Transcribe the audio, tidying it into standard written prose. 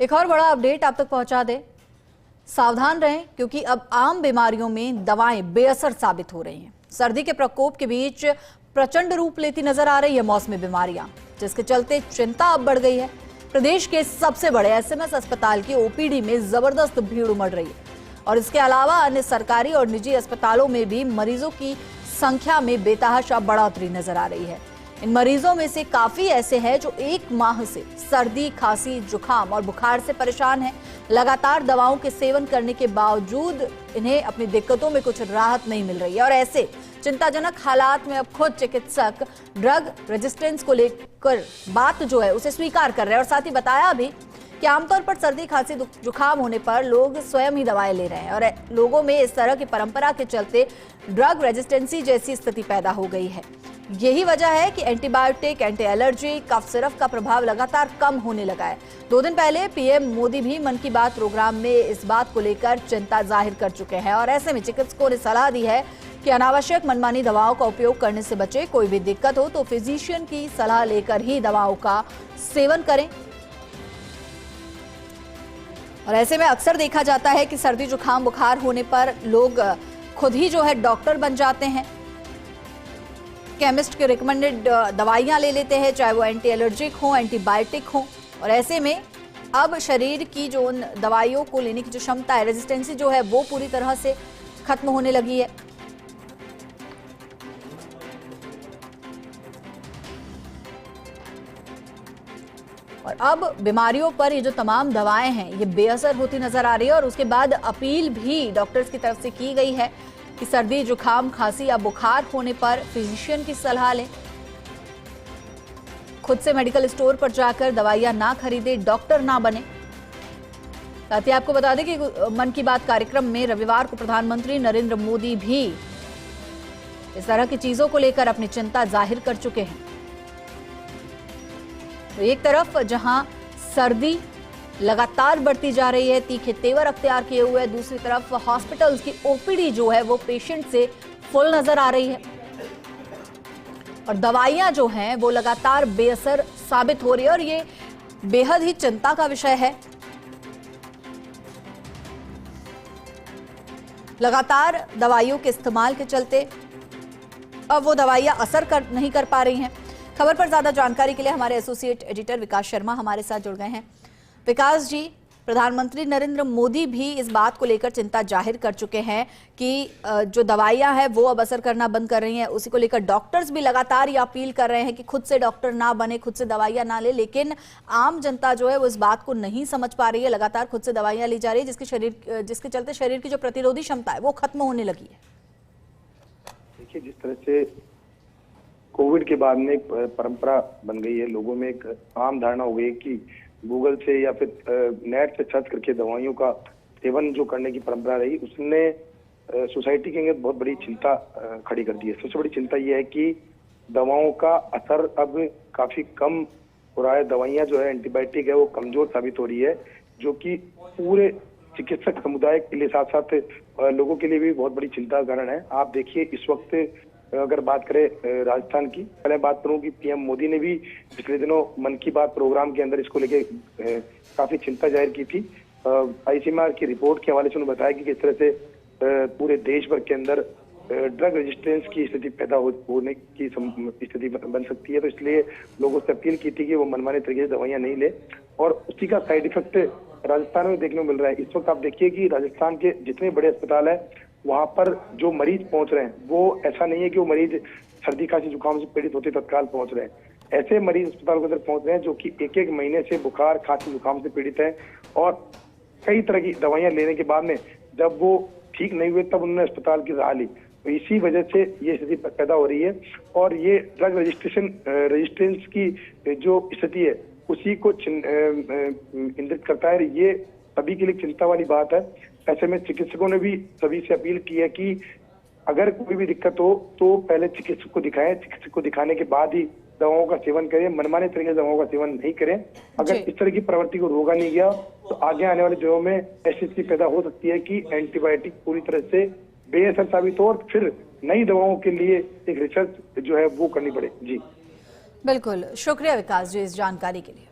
एक और बड़ा अपडेट आप तक पहुंचा दें। सावधान रहें क्योंकि अब आम बीमारियों में दवाएं बेअसर साबित हो रही हैं। सर्दी के प्रकोप के बीच प्रचंड रूप लेती नजर आ रही है मौसमी बीमारियां, जिसके चलते चिंता अब बढ़ गई है। प्रदेश के सबसे बड़े एसएमएस अस्पताल की ओपीडी में जबरदस्त भीड़ उमड़ रही है और इसके अलावा अन्य सरकारी और निजी अस्पतालों में भी मरीजों की संख्या में बेतहाशा बढ़ोतरी नजर आ रही है। इन मरीजों में से काफी ऐसे हैं जो 1 माह से सर्दी, खांसी, जुकाम और बुखार से परेशान हैं। लगातार दवाओं के सेवन करने के बावजूद इन्हें अपनी दिक्कतों में कुछ राहत नहीं मिल रही है और ऐसे चिंताजनक हालात में अब खुद चिकित्सक ड्रग रेजिस्टेंस को लेकर बात जो है उसे स्वीकार कर रहे हैं और साथ ही बताया भी कि आमतौर पर सर्दी, खांसी, जुकाम होने पर लोग स्वयं ही दवाएं ले रहे हैं और लोगों में इस तरह की परंपरा के चलते ड्रग रेजिस्टेंसी जैसी स्थिति पैदा हो गई है। यही वजह है कि antibiotic, anti allergy, cough syrup का प्रभाव लगातार कम होने लगा है। 2 दिन पहले पीएम मोदी भी मन की बात प्रोग्राम में इस बात को लेकर चिंता जाहिर कर चुके हैं और ऐसे में चिकित्सकों ने सलाह दी है कि अनावश्यक मनमानी दवाओं का उपयोग करने से बचे। कोई भी दिक्कत हो तो फिजिशियन की सलाह लेकर ही दवाओं का सेवन करें। और ऐसे में अक्सर देखा जाता है कि सर्दी, जुकाम, बुखार होने पर लोग खुद ही जो है डॉक्टर बन जाते हैं, केमिस्ट के रिकमेंडेड दवाइयां ले लेते हैं, चाहे वो एंटी एलर्जिक हो, एंटीबायोटिक हो। और ऐसे में अब शरीर की जो उन दवाइयों को लेने की जो क्षमता है, रेजिस्टेंसी जो है वो पूरी तरह से खत्म होने लगी है। और अब बीमारियों पर ये जो तमाम दवाएं हैं ये बेअसर होती नजर आ रही है और उसके बाद अपील भी डॉक्टर्स की तरफ से की गई है कि सर्दी, जुकाम, खांसी या बुखार होने पर फिजिशियन की सलाह लें। खुद से मेडिकल स्टोर पर जाकर दवाइयां ना खरीदें, डॉक्टर ना बने। साथ ही आपको बता दें कि मन की बात कार्यक्रम में रविवार को प्रधानमंत्री नरेंद्र मोदी भी इस तरह की चीजों को लेकर अपनी चिंता जाहिर कर चुके हैं। तो एक तरफ जहां सर्दी लगातार बढ़ती जा रही है, तीखे तेवर अख्तियार किए हुए, दूसरी तरफ हॉस्पिटल्स की ओपीडी जो है वो पेशेंट से फुल नजर आ रही है और दवाइयां जो हैं वो लगातार बेअसर साबित हो रही है और ये बेहद ही चिंता का विषय है। लगातार दवाइयों के इस्तेमाल के चलते अब वो दवाइयां असर नहीं कर पा रही हैं। खबर पर ज्यादा जानकारी के लिए हमारे एसोसिएट एडिटर विकास शर्मा हमारे साथ जुड़ गए हैं। विकास जी, प्रधानमंत्री नरेंद्र मोदी भी इस बात को लेकर चिंता जाहिर कर चुके हैं कि जो दवाइयां हैं वो अब असर करना बंद कर रही हैं। उसी को लेकर डॉक्टर्स भी लगातार ये अपील कर रहे हैं कि खुद से डॉक्टर ना बने, खुद से दवाइयां ना ले, लेकिन आम जनता जो है वो इस बात को नहीं समझ पा रही है। लगातार खुद से दवाइयां ली जा रही है जिसके चलते शरीर की जो प्रतिरोधी क्षमता है वो खत्म होने लगी है। देखिए, जिस तरह से कोविड के बाद में एक परंपरा बन गई है, लोगों में एक आम धारणा हो गई है कि गूगल से या फिर नेट से सर्च करके दवाइयों का सेवन जो करने की परंपरा रही, उसने सोसाइटी के अंदर बहुत बड़ी चिंता खड़ी कर दी है। सबसे बड़ी चिंता यह है कि दवाओं का असर अब काफी कम हो रहा है। दवाइयां जो है, एंटीबायोटिक है, वो कमजोर साबित हो रही है, जो कि पूरे चिकित्सक समुदाय के लिए साथ साथ लोगों के लिए भी बहुत बड़ी चिंता का कारण है। आप देखिए, इस वक्त अगर बात करें राजस्थान की, पहले बात करूं कि पीएम मोदी ने भी पिछले दिनों मन की बात प्रोग्राम के अंदर इसको लेके काफी चिंता जाहिर की थी। आईसीएमआर की रिपोर्ट के हवाले से उन्होंने बताया कि किस तरह से पूरे देश भर के अंदर ड्रग रेजिस्टेंस की स्थिति पैदा होने की स्थिति बन सकती है। तो इसलिए लोगों से अपील की थी कि वो मनमाने तरीके से दवाइयां नहीं ले और उसी का साइड इफेक्ट राजस्थान में देखने को मिल रहा है। इस वक्त आप देखिए कि राजस्थान के जितने बड़े अस्पताल है वहां पर जो मरीज पहुंच रहे हैं वो ऐसा नहीं है कि वो मरीज सर्दी, खांसी, जुकाम से पीड़ित होते तत्काल पहुंच रहे हैं। ऐसे मरीज अस्पताल के अंदर पहुंच रहे हैं जो कि 1-1 महीने से बुखार, खांसी, जुकाम से पीड़ित है और कई तरह की दवाइयां लेने के बाद में जब वो ठीक नहीं हुए तब उन्होंने अस्पताल की राह ली। तो इसी वजह से ये स्थिति पैदा हो रही है और ये ड्रग रेजिस्टेंस की जो स्थिति है उसी को इंगित करता है। ये सभी के लिए चिंता वाली बात है। ऐसे में चिकित्सकों ने भी सभी से अपील की है कि अगर कोई भी दिक्कत हो तो पहले चिकित्सक को दिखाएं, चिकित्सक को दिखाने के बाद ही दवाओं का सेवन करें, मनमाने तरीके से दवाओं का सेवन नहीं करें। अगर इस तरह की प्रवृत्ति को रोका नहीं गया तो आगे आने वाले दिनों में ऐसी स्थिति पैदा हो सकती है कि एंटीबायोटिक पूरी तरह से बेअसर साबित हो और फिर नई दवाओं के लिए एक रिसर्च जो है वो करनी पड़े। जी बिल्कुल, शुक्रिया विकास जी इस जानकारी के लिए।